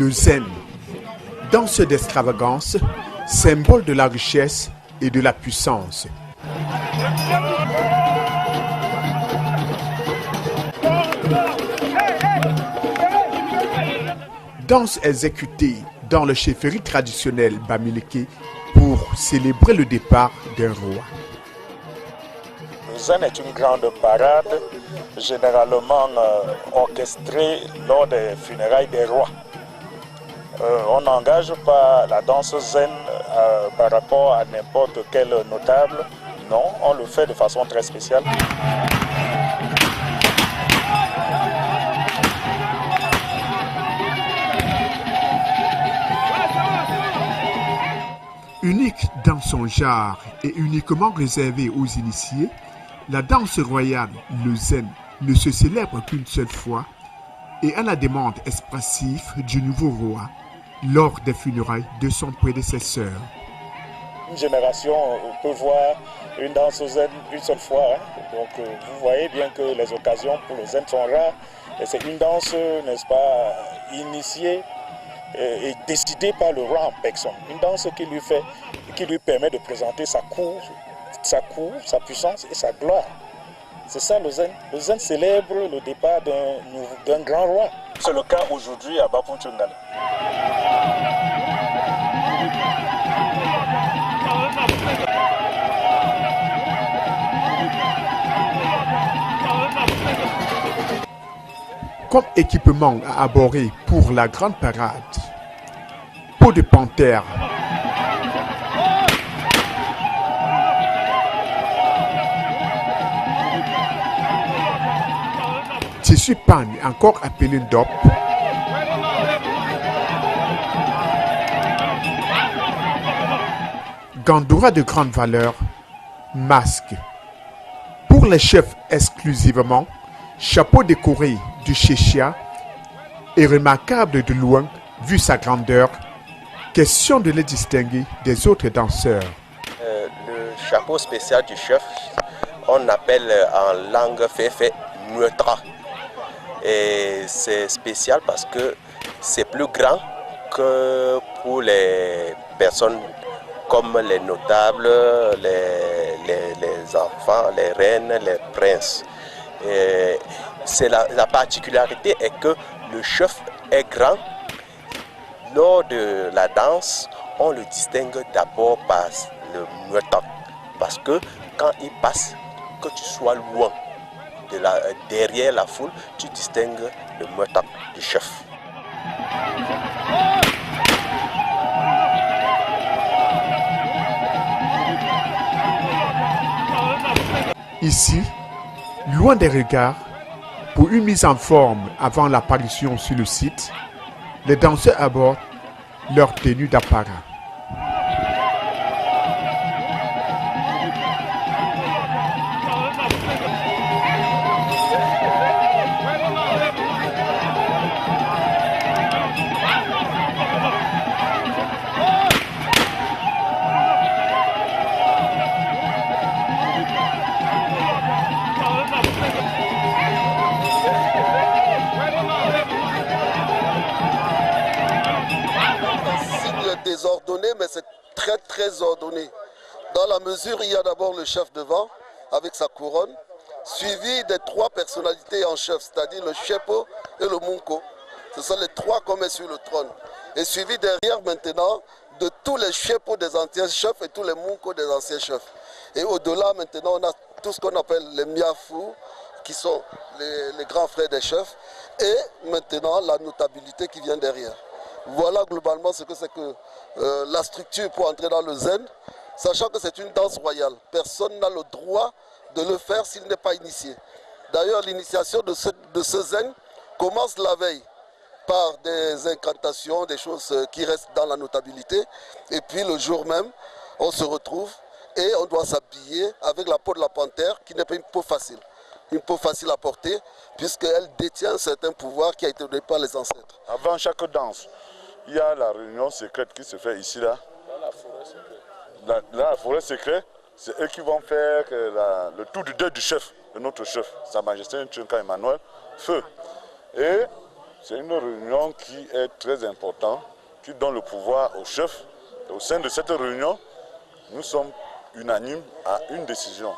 Le zen, danse d'extravagance, symbole de la richesse et de la puissance. Danse exécutée dans le chefferie traditionnelle Bamileke pour célébrer le départ d'un roi. Le zen est une grande parade, généralement orchestrée lors des funérailles des rois. On n'engage pas la danse zen par rapport à n'importe quel notable. Non, on le fait de façon très spéciale. Unique dans son genre et uniquement réservée aux initiés, la danse royale, le zen, ne se célèbre qu'une seule fois et à la demande expressive du nouveau roi lors des funérailles de son prédécesseur. Une génération peut voir une danse zen une seule fois. Donc vous voyez bien que les occasions pour le zen sont rares. Et c'est une danse, n'est-ce pas, initiée et décidée par le roi en personne. Une danse qui lui permet de présenter sa cour, sa puissance et sa gloire. C'est ça le zen. Le zen célèbre le départ d'un grand roi. C'est le cas aujourd'hui à Bapuntundala. Comme équipement à aborder pour la grande parade, peau de panthère, tissu pagne encore appelé dop, gandoura de grande valeur, masque. Pour les chefs exclusivement, chapeau décoré du chéchia est remarquable de loin vu sa grandeur. Question de le distinguer des autres danseurs. Le chapeau spécial du chef, on appelle en langue féfé muetra. Et c'est spécial parce que c'est plus grand que pour les personnes comme les notables, les enfants, les reines, les princes. Et la particularité est que le chef est grand. Lors de la danse, on le distingue d'abord par le muetan. Parce que quand il passe, que tu sois loin, derrière la foule, tu distingues le muetan du chef. Ici, loin des regards, pour une mise en forme avant l'apparition sur le site, les danseurs abordent leur tenue d'apparat. Désordonné, mais c'est très ordonné. Dans la mesure, il y a d'abord le chef devant avec sa couronne, suivi des trois personnalités en chef, c'est-à-dire le chepo et le munko. Ce sont les trois qu'on met sur le trône. Et suivi derrière maintenant de tous les chepos des anciens chefs et tous les munko des anciens chefs. Et au-delà maintenant, on a tout ce qu'on appelle les miafou, qui sont les grands frères des chefs, et maintenant la notabilité qui vient derrière. Voilà globalement ce que c'est que la structure pour entrer dans le zen, sachant que c'est une danse royale. Personne n'a le droit de le faire s'il n'est pas initié. D'ailleurs, l'initiation de ce zen commence la veille par des incantations, des choses qui restent dans la notabilité. Et puis le jour même, on se retrouve et on doit s'habiller avec la peau de la panthère, qui n'est pas une peau facile. Une peau facile à porter, puisqu'elle détient un certain pouvoir qui a été donné par les ancêtres. Avant chaque danse, il y a la réunion secrète qui se fait ici, là. Dans la forêt secrète. Dans la forêt secrète, c'est eux qui vont faire le tour du deuil du chef, de notre chef, Sa Majesté Ntchenka Emmanuel, Feu. Et C'est une réunion qui est très importante, qui donne le pouvoir au chef. Au sein de cette réunion, nous sommes unanimes à une décision.